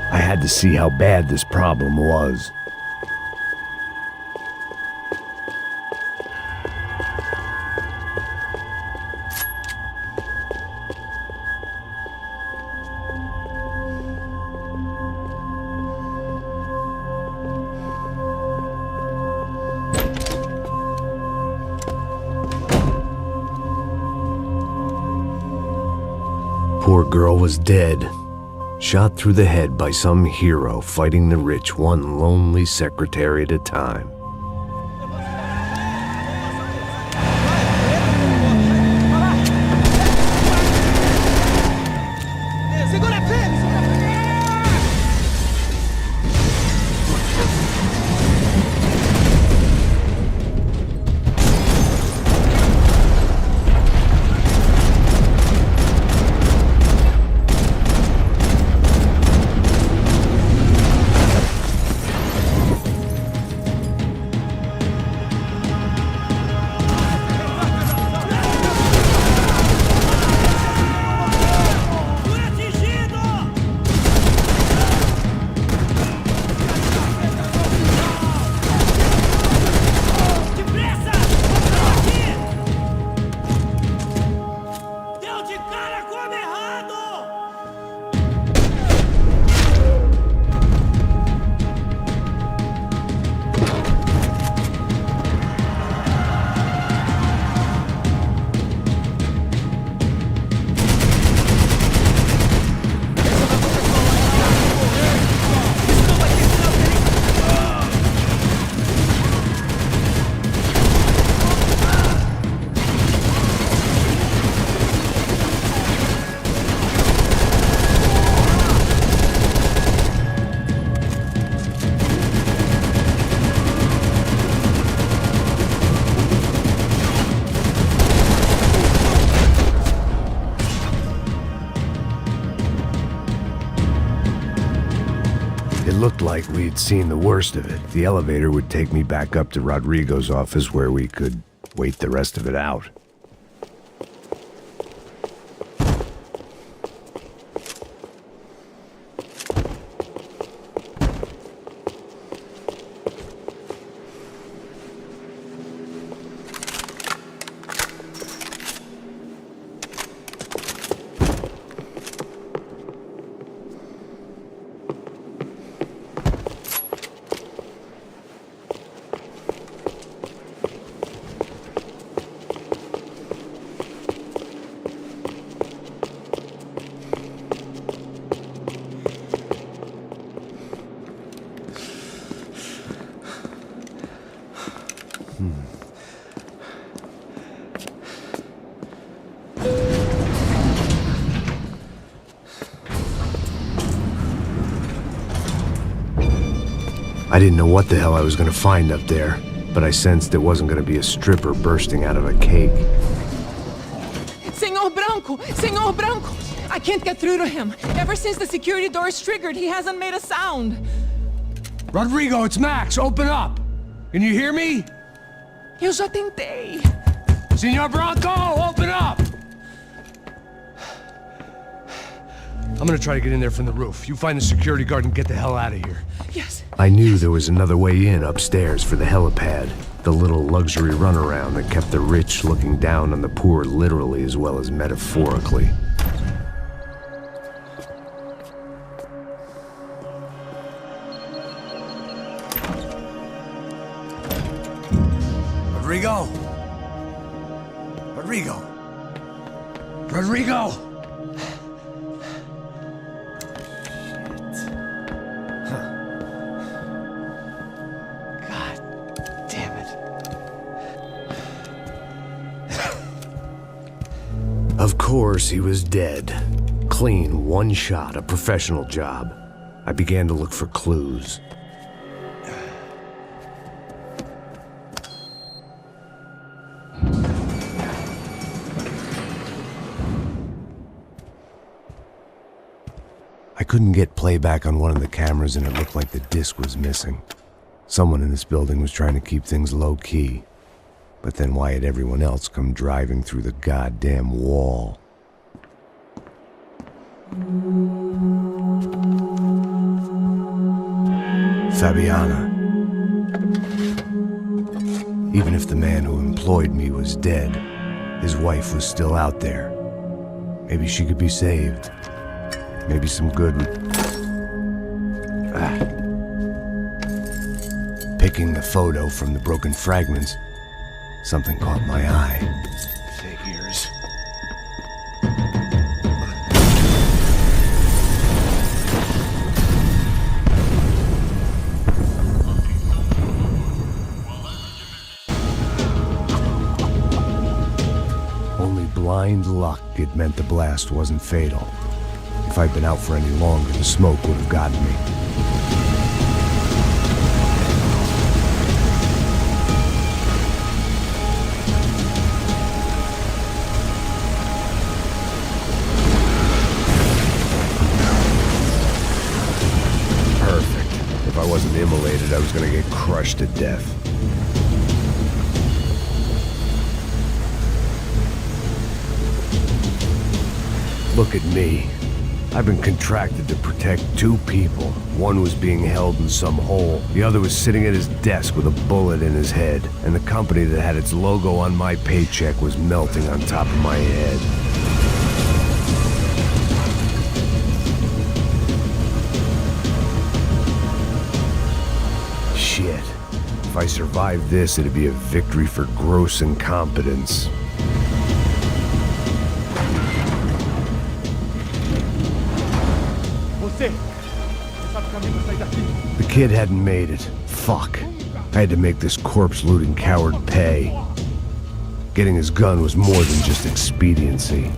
I had to see how bad this problem was. Poor girl was dead, shot through the head by some hero fighting the rich one lonely secretary at a time. It looked like we'd seen the worst of it. The elevator would take me back up to Rodrigo's office where we could wait the rest of it out. I didn't know what the hell I was going to find up there, but I sensed it wasn't going to be a stripper bursting out of a cake. Senor Branco! Senor Branco! I can't get through to him. Ever since the security door is triggered, he hasn't made a sound. Rodrigo, it's Max. Open up. Can you hear me? Eu já tentei. Senor Branco, open up! I'm gonna try to get in there from the roof. You find the security guard and get the hell out of here. Yes. I knew there was another way in upstairs for the helipad, the little luxury runaround that kept the rich looking down on the poor literally as well as metaphorically. Rodrigo! Rodrigo! Rodrigo! Of course, he was dead. Clean, one shot, a professional job. I began to look for clues. I couldn't get playback on one of the cameras and it looked like the disc was missing. Someone in this building was trying to keep things low-key. But then why had everyone else come driving through the goddamn wall? Fabiana. Even if the man who employed me was dead, his wife was still out there. Maybe she could be saved. Maybe some good... Picking the photo from the broken fragments, something caught my eye. Figures. Only blind luck it meant the blast wasn't fatal. If I'd been out for any longer, the smoke would have gotten me. Perfect. If I wasn't immolated, I was gonna get crushed to death. Look at me. I've been contracted to protect two people. One was being held in some hole. The other was sitting at his desk with a bullet in his head. And the company that had its logo on my paycheck was melting on top of my head. Shit. If I survived this, it'd be a victory for gross incompetence. The kid hadn't made it. Fuck. I had to make this corpse-looting coward pay. Getting his gun was more than just expediency.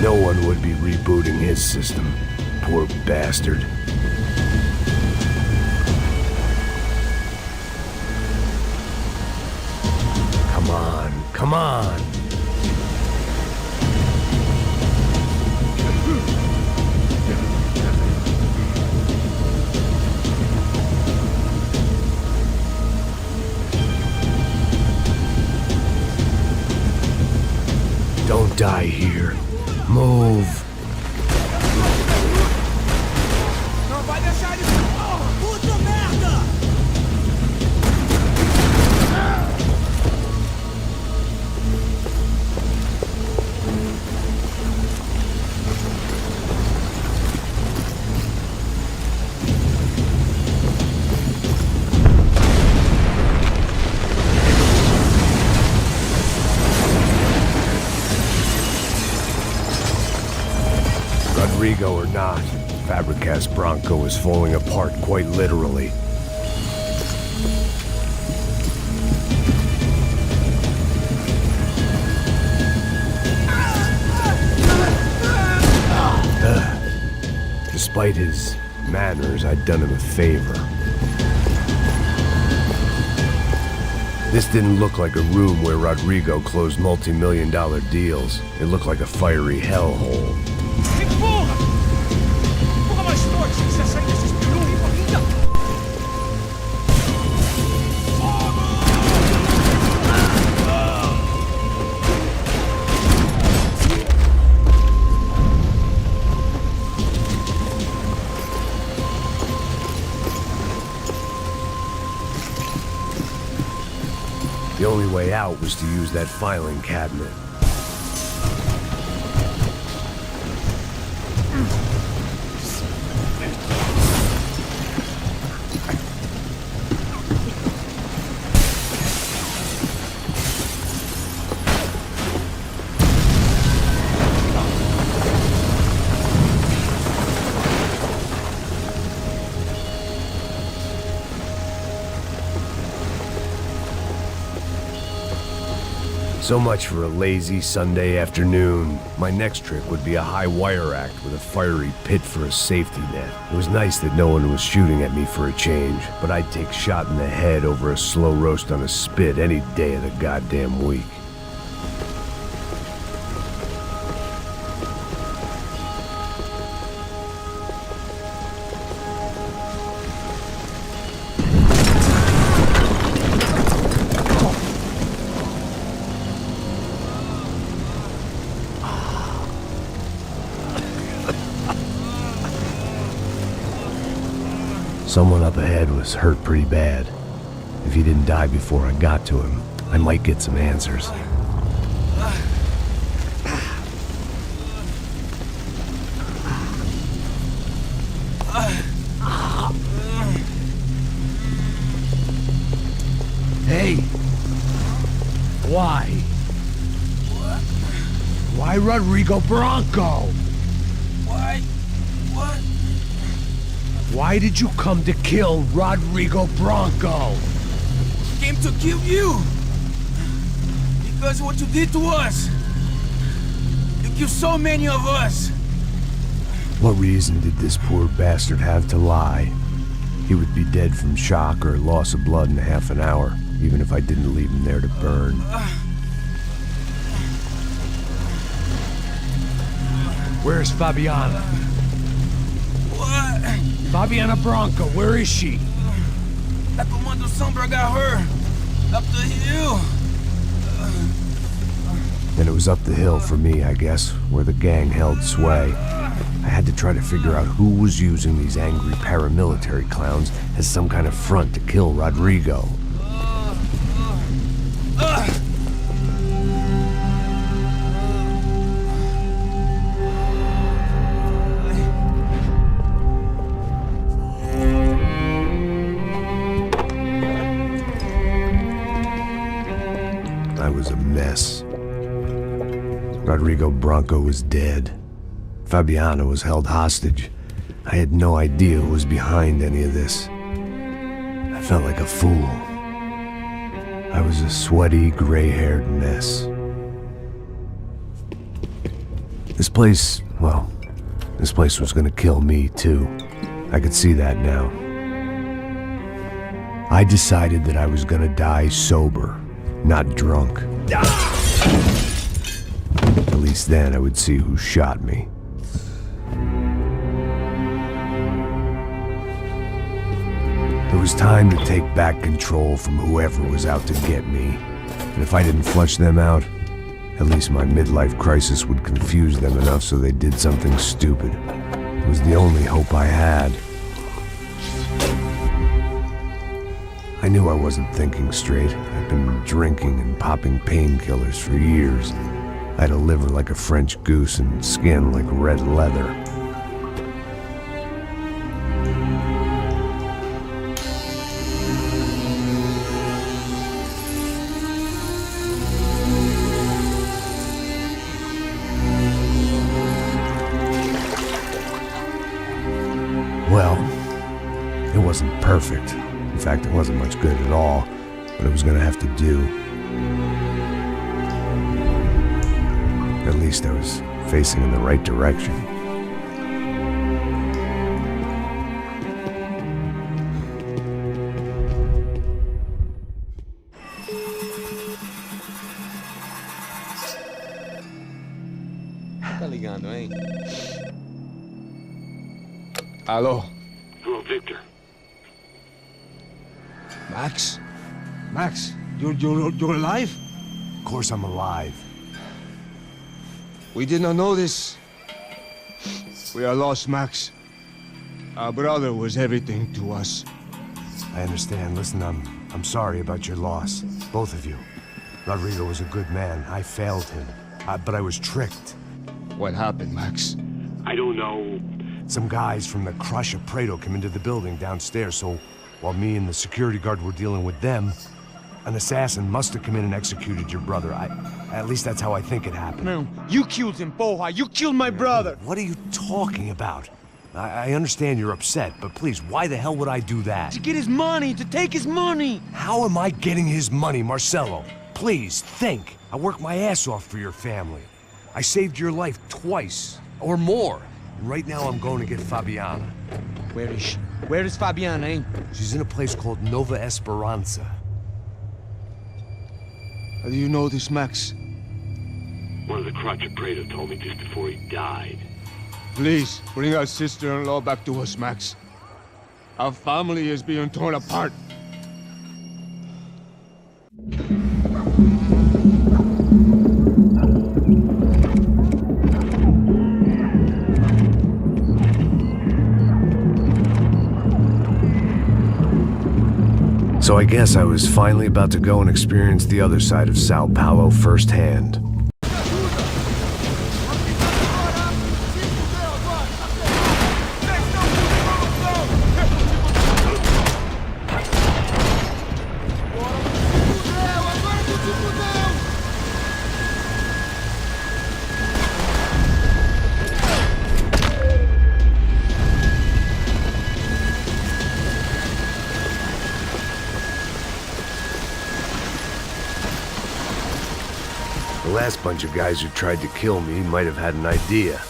No one would be rebooting his system. Poor bastard. Come on. Don't die here. Move. Não vai deixar ele... Puta merda! Rodrigo or not, Fabricas Bronco was falling apart quite literally. Despite his manners, I'd done him a favor. This didn't look like a room where Rodrigo closed multi-million-dollar deals. It looked like a fiery hellhole. Empurra! Empurra mais forte! Você sai desses pirulos, ainda! The only way out was to use that filing cabinet. So much for a lazy Sunday afternoon. My next trick would be a high wire act with a fiery pit for a safety net. It was nice that no one was shooting at me for a change, but I'd take shot in the head over a slow roast on a spit any day of the goddamn week. Someone up ahead was hurt pretty bad. If he didn't die before I got to him, I might get some answers. Hey! Why? Why Rodrigo Bronco? Why? What? Why did you come to kill Rodrigo Bronco? Came to kill you! Because what you did to us! You killed so many of us! What reason did this poor bastard have to lie? He would be dead from shock or loss of blood in half an hour, even if I didn't leave him there to burn. Where's Fabiana? What? Fabiana Bronco, where is she? La Comando Sombra got her! Up the hill! And it was up the hill for me, I guess, where the gang held sway. I had to try to figure out who was using these angry paramilitary clowns as some kind of front to kill Rodrigo. I was a mess. Rodrigo Bronco was dead. Fabiana was held hostage. I had no idea who was behind any of this. I felt like a fool. I was a sweaty, gray-haired mess. This place was gonna kill me too. I could see that now. I decided that I was gonna die sober, not drunk. At least then I would see who shot me. It was time to take back control from whoever was out to get me. And if I didn't flush them out, at least my midlife crisis would confuse them enough so they did something stupid. It was the only hope I had. I knew I wasn't thinking straight. I'd been drinking and popping painkillers for years. I had a liver like a French goose and skin like red leather. Well, it wasn't perfect. In fact, it wasn't much good at all, but it was gonna have to do. At least I was facing in the right direction. Tá ligando, hein? Alô? Hello, Victor. Max? Max, you're alive? Of course I'm alive. We did not know this. We are lost, Max. Our brother was everything to us. I understand. Listen, I'm sorry about your loss. Both of you. Rodrigo was a good man. I failed him. But I was tricked. What happened, Max? I don't know. Some guys from the Crush of Prado came into the building downstairs, so while me and the security guard were dealing with them, an assassin must have come in and executed your brother. At least that's how I think it happened. No, you killed him, Porra. You killed my brother. What are you talking about? I understand you're upset, but please, why the hell would I do that? To get his money, to take his money. How am I getting his money, Marcelo? Please, think. I worked my ass off for your family. I saved your life twice, or more. And right now I'm going to get Fabiana. Where is she? Where is Fabiana, eh? She's in a place called Nova Esperanza. How do you know this, Max? One of the Crotch of Prado told me just before he died. Please, bring our sister-in-law back to us, Max. Our family is being torn apart. So I guess I was finally about to go and experience the other side of Sao Paulo firsthand. The last bunch of guys who tried to kill me might have had an idea.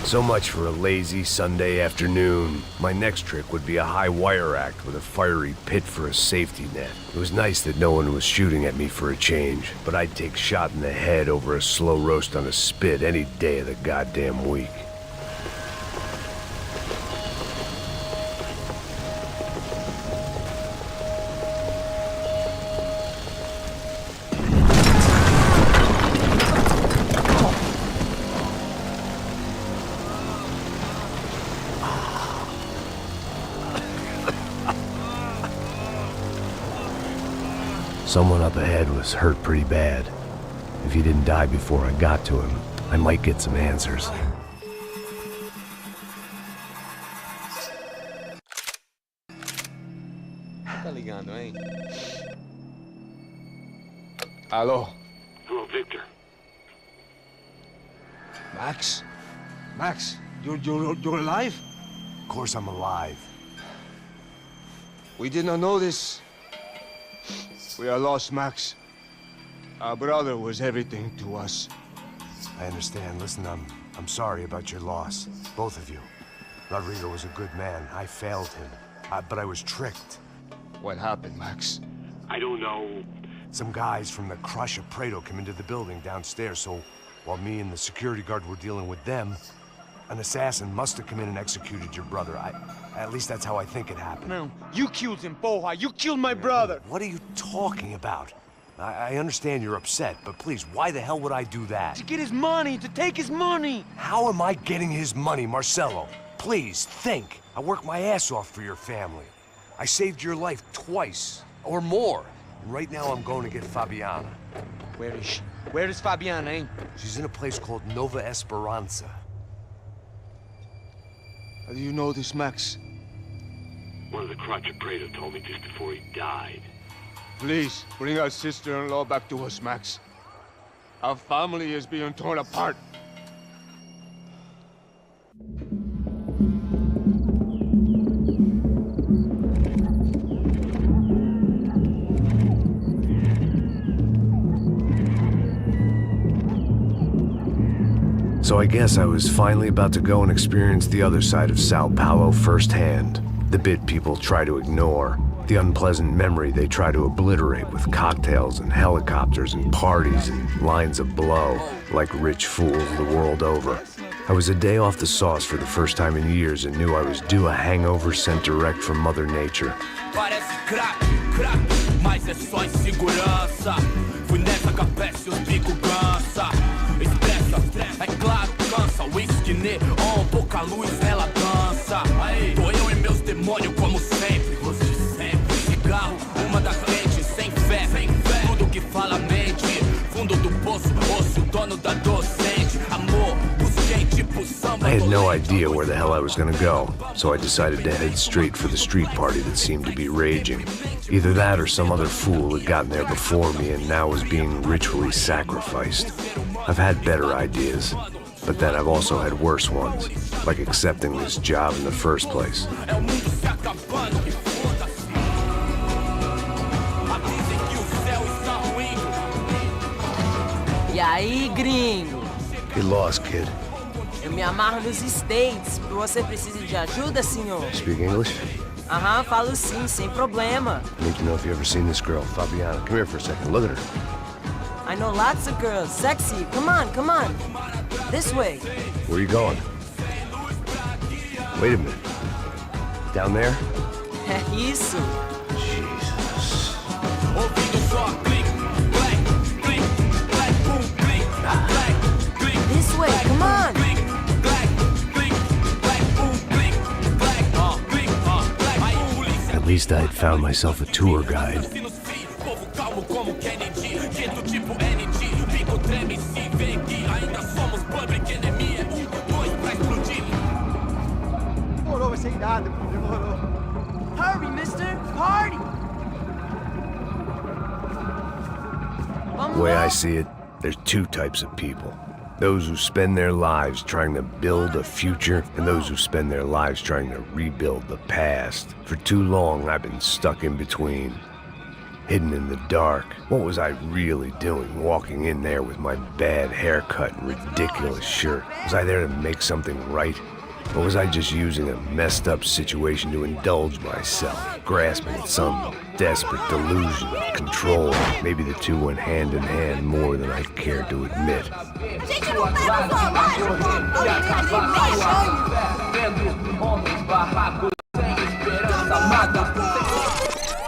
So much for a lazy Sunday afternoon. My next trick would be a high wire act with a fiery pit for a safety net. It was nice that no one was shooting at me for a change, but I'd take shot in the head over a slow roast on a spit any day of the goddamn week. Someone up ahead was hurt pretty bad. If he didn't die before I got to him, I might get some answers. Tá ligando, hein? Hello, Hello, Victor. Max? Max, you're alive? Of course I'm alive. We did not know this. We are lost, Max. Our brother was everything to us. I understand. Listen, I'm sorry about your loss. Both of you. Rodrigo was a good man. I failed him. But I was tricked. What happened, Max? I don't know. Some guys from the Crush of Prado came into the building downstairs, so while me and the security guard were dealing with them, an assassin must have come in and executed your brother. At least that's how I think it happened. No, you killed him, porra. You killed my brother. What are you talking about? I understand you're upset, but please, why the hell would I do that? To get his money, to take his money. How am I getting his money, Marcelo? Please, think. I worked my ass off for your family. I saved your life twice, or more. And right now I'm going to get Fabiana. Where is she? Where is Fabiana, hein? She's in a place called Nova Esperanza. How do you know this, Max? One of the Crotch of Prado told me just before he died. Please, bring our sister-in-law back to us, Max. Our family is being torn apart. So I guess I was finally about to go and experience the other side of Sao Paulo firsthand. The bit people try to ignore. The unpleasant memory they try to obliterate with cocktails and helicopters and parties and lines of blow, like rich fools the world over. I was a day off the sauce for the first time in years and knew I was due a hangover sent direct from Mother Nature. Parece crack, mas é só insegurança. Fui nessa capeste, os bico cansa. Expressa, é claro, cansa. Whisky, neon, pouca luz, ela dança. Aí, tô eu e meus demônios como sempre. Gosto sempre. Cigarro, uma da frente, sem fé. Tudo que fala mente. Fundo do poço, osso, dono da docente. Amor, busquei tipo samba. I had no idea where the hell I was gonna go, so I decided to head straight for the street party that seemed to be raging. Either that or some other fool had gotten there before me and now was being ritually sacrificed. I've had better ideas, but then I've also had worse ones, like accepting this job in the first place. E aí, gringo? Get lost, kid. Eu me amarro nos States. Você precisa de ajuda, senhor? Speak English? Aham, falo sim, sem problema. I need to know if you've ever seen this girl, Fabiana. Come here for a second. Look at her. I know lots of girls. Sexy. Come on, come on. This way. Where are you going? Wait a minute. Down there? É isso. Jesus. This way, come on. At least I had found myself a tour guide. Demorou, vai ser irado, demorou. Hurry, mister. Party. The way I see it, there's two types of people. Those who spend their lives trying to build a future, and those who spend their lives trying to rebuild the past. For too long, I've been stuck in between. Hidden in the dark. What was I really doing walking in there with my bad haircut and ridiculous shirt? Was I there to make something right? Or was I just using a messed up situation to indulge myself, grasping at some desperate delusion of control? Maybe the two went hand in hand more than I cared to admit.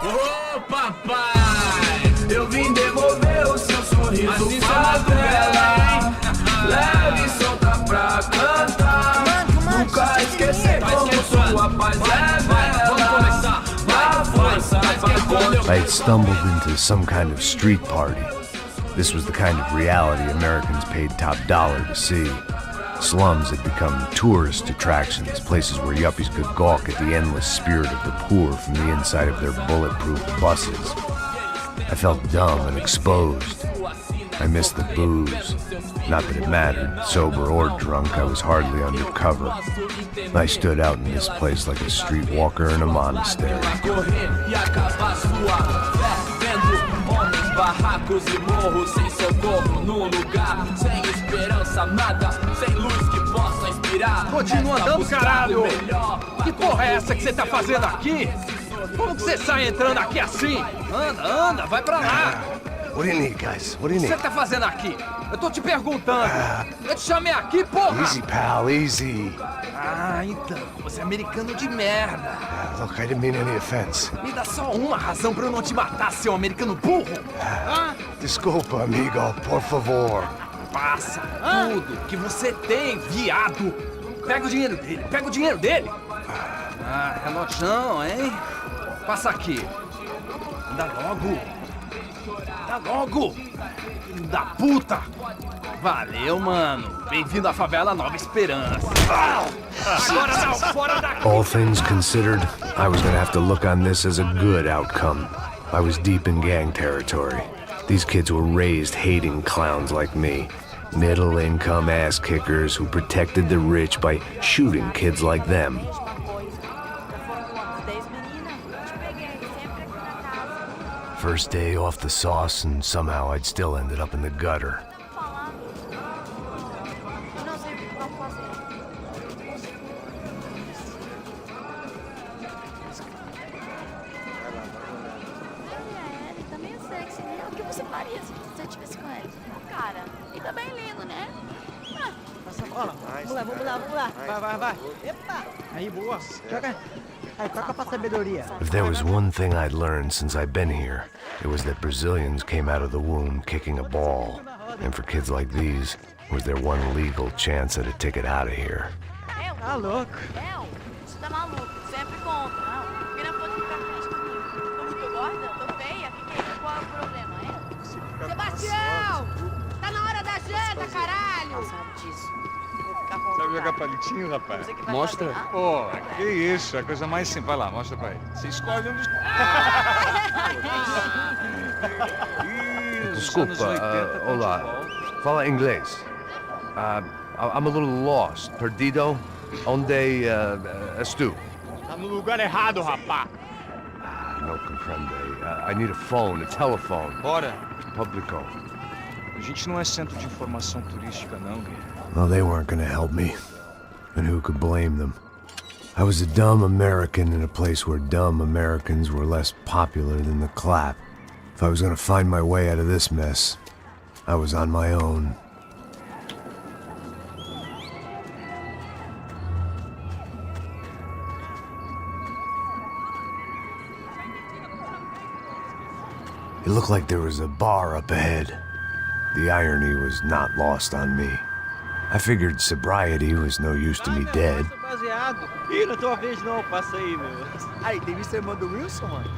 Ô papai, eu vim devolver o seu sorriso favela. Leve e solta pra cantar. Nunca esquecer como sua paz é bela. Vá força, I had stumbled into some kind of street party. This was the kind of reality Americans paid top dollar to see. Slums had become tourist attractions, places where yuppies could gawk at the endless spirit of the poor from the inside of their bulletproof buses. I felt dumb and exposed. I missed the booze. Not that it mattered. Sober or drunk, I was hardly undercover. I stood out in this place like a streetwalker in a monastery. Barracos e morros sem socorro num lugar sem esperança, nada, sem luz que possa inspirar. Continua andando, caralho! Que porra é essa que você tá fazendo aqui? Como que você sai entrando aqui assim? Anda, anda, vai pra lá! What do you need, guys? What do you O que need? você tá fazendo aqui? Eu tô te perguntando. Eu te chamei aqui, porra! Easy, pal, easy. Ah, então, você é americano de merda. Look, I didn't mean any offense. Me dá só uma razão pra eu não te matar, seu americano burro. Desculpa, amigo, por favor. Passa tudo que você tem, viado. Pega o dinheiro dele, pega o dinheiro dele. Ah, relojão, hein? Passa aqui. Anda logo. Anda logo. Filho da puta. Valeu, mano. Bem-vindo à favela Nova Esperança. Agora não, fora daqui. All things considered, I was gonna have to look on this as a good outcome. I was deep in gang territory. These kids were raised hating clowns like me. Middle-income ass-kickers who protected the rich by shooting kids like them. First day off the sauce, and somehow I'd still ended up in the gutter. Aí, boa. Joga. Aí, toca pra sabedoria. If there was one thing I'd learned since I'd been here, it was that Brazilians came out of the womb kicking a ball. And for kids like these, was their one legal chance at a ticket out of here. Tá louco. Você tá maluco, sempre conta. Não, porque não pode ficar triste comigo. Tô muito gorda? Tô feia? Qual é o problema, é? Sebastião! Tá na hora da janta, caralho! Não sabe disso. Sabe jogar palitinho, rapaz? Mostra. Pô, que isso, é a coisa mais simples. Vai lá, mostra pra ele. Você escolhe um dos... Desculpa, olá. Fala inglês. I'm a little lost. Perdido? Onde és tu? Tá no lugar errado, rapá. Não compreende. I need a phone, a telephone. Bora. Publico. A gente não é centro de informação turística, não, Gui. Well, they weren't gonna help me. And who could blame them? I was a dumb American in a place where dumb Americans were less popular than the clap. If I was gonna find my way out of this mess, I was on my own. It looked like there was a bar up ahead. The irony was not lost on me. I figured sobriety was no use to me dead. Ih, não é tua vez não, passa aí, meu. Aí, tem visto a irmã do Wilson, mano?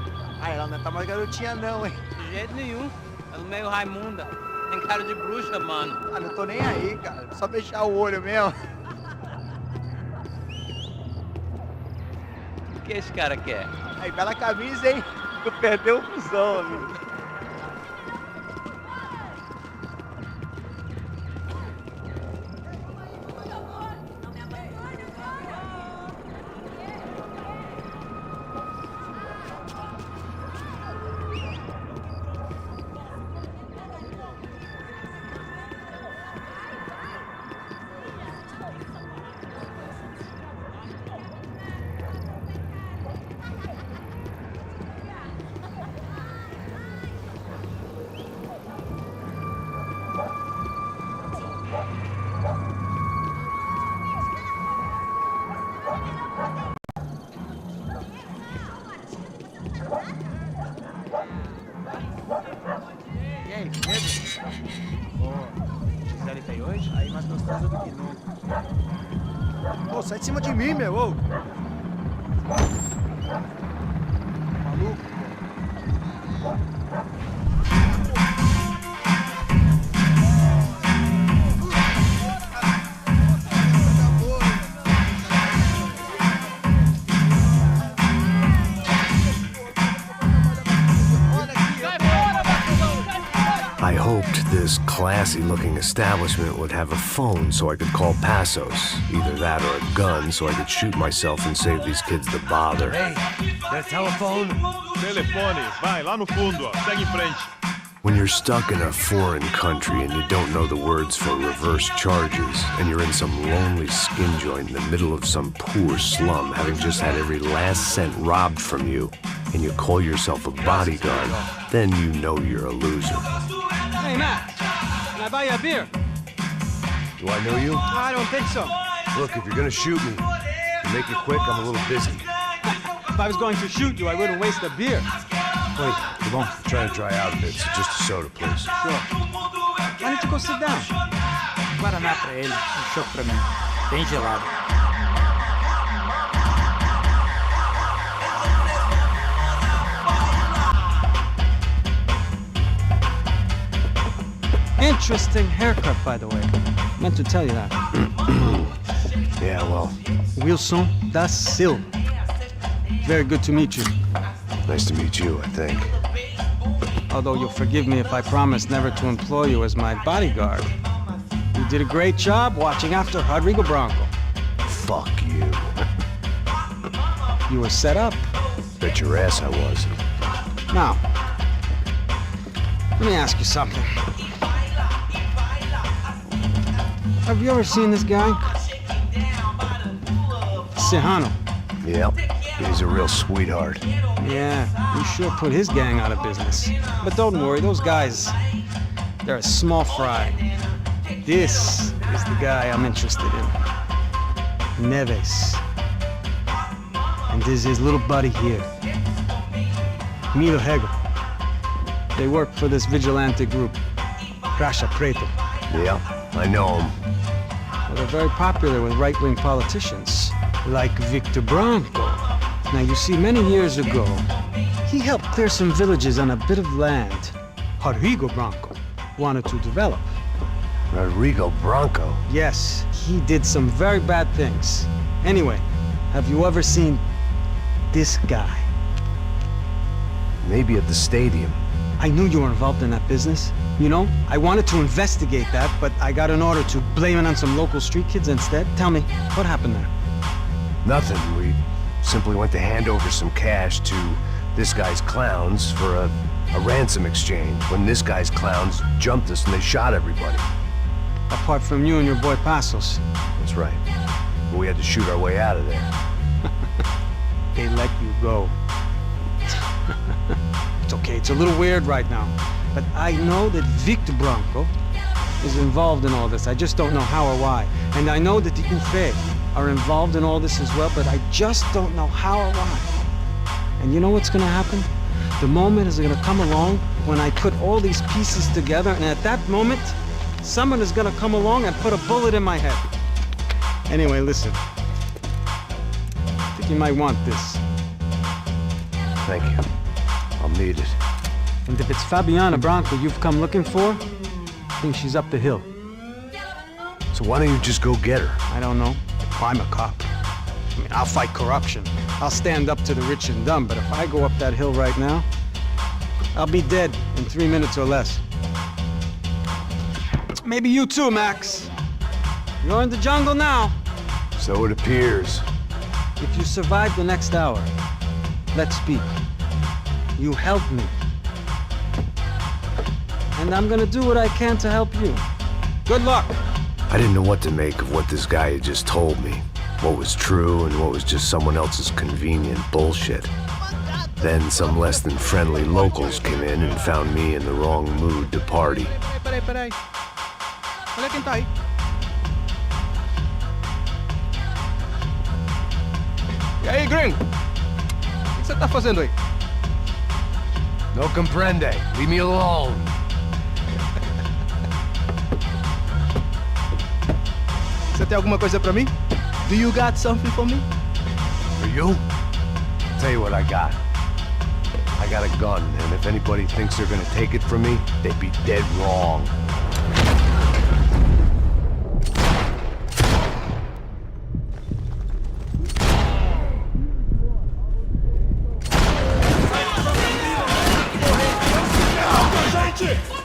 Ah, ela não tá mais garotinha não, hein? De jeito nenhum. Ela é meio Raimunda. Tem cara de bruxa, mano. Ah, não tô nem aí, cara. Só fechar o olho mesmo. O que esse cara quer? Aí, bela camisa, hein? Tu perdeu o fusão, amigo. E aí, beleza? Ô, Gisele veio hoje? Aí mais gostosa do que nunca. Ô, sai de cima de mim, meu, ô! Maluco? I hoped this classy-looking establishment would have a phone so I could call Passos. Either that or a gun so I could shoot myself and save these kids the bother. Hey, that telephone? Telefone, vai, lá no fundo, ó. Segue em frente. When you're stuck in a foreign country and you don't know the words for reverse charges, and you're in some lonely skin joint in the middle of some poor slum, having just had every last cent robbed from you, and you call yourself a bodyguard, then you know you're a loser. Hey, Matt, can I buy you a beer? Do I know you? I don't think so. Look, if you're gonna shoot me, to make it quick, I'm a little busy. If I was going to shoot you, I wouldn't waste a beer. Wait, come on. I'm trying to dry out a bit, so just a soda, please. Sure. Why don't you go sit down? Guaraná pra ele, chopp pra mim. Bem gelado. Interesting haircut, by the way. Meant to tell you that. Yeah, well, Wilson da Silva. Very good to meet you. nice to meet you, I think. Although you'll forgive me if I promise never to employ you as my bodyguard. You did a great job watching after Rodrigo Bronco. Fuck you. You were set up. Bet your ass I was. Now, let me ask you something. Have you ever seen this guy? Serrano. Yep, he's a real sweetheart. Yeah, he sure put his gang out of business. But don't worry, those guys, they're a small fry. This is the guy I'm interested in. Neves. And this is his little buddy here. Milo Hegel. They work for this vigilante group, Caixa Preto. Yep, I know him. Well, they're very popular with right-wing politicians, like Victor Bronco. Now, you see, many years ago, he helped clear some villages on a bit of land Rodrigo Bronco wanted to develop. Rodrigo Bronco? Yes, he did some very bad things. Anyway, have you ever seen this guy? Maybe at the stadium. I knew you were involved in that business. You know, I wanted to investigate that, but I got an order to blame it on some local street kids instead. Tell me, what happened there? Nothing. We simply went to hand over some cash to this guy's clowns for a ransom exchange when this guy's clowns jumped us and they shot everybody. Apart from you and your boy Passos. That's right. But we had to shoot our way out of there. they let you go. It's okay, it's a little weird right now. But I know that Victor Branco is involved in all this. I just don't know how or why. And I know that the Ufe are involved in all this as well, but I just don't know how or why. And you know what's gonna happen? The moment is gonna come along when I put all these pieces together, and at that moment, someone is gonna come along and put a bullet in my head. Anyway, listen. I think you might want this. Thank you. I'll need it. And if it's Fabiana Branco you've come looking for, I think she's up the hill. So why don't you just go get her? I don't know. I'm a cop. I mean, I'll fight corruption. I'll stand up to the rich and dumb, but if I go up that hill right now, I'll be dead in 3 minutes or less. Maybe you too, Max. You're in the jungle now. So it appears. If you survive the next hour, let's speak. You help me. And I'm gonna do what I can to help you. Good luck! I didn't know what to make of what this guy had just told me. What was true and what was just someone else's convenient bullshit. Then some less than friendly locals came in and found me in the wrong mood to party. Peraí. Olha quem tá aí. E aí, gringo? O que você tá fazendo aí? No comprende. Leave me alone. Você tem alguma coisa pra mim? Do you got something for me? For you? Tell you what I got. I got a gun, and if anybody thinks they're gonna take it from me, they'd be dead wrong. Gente!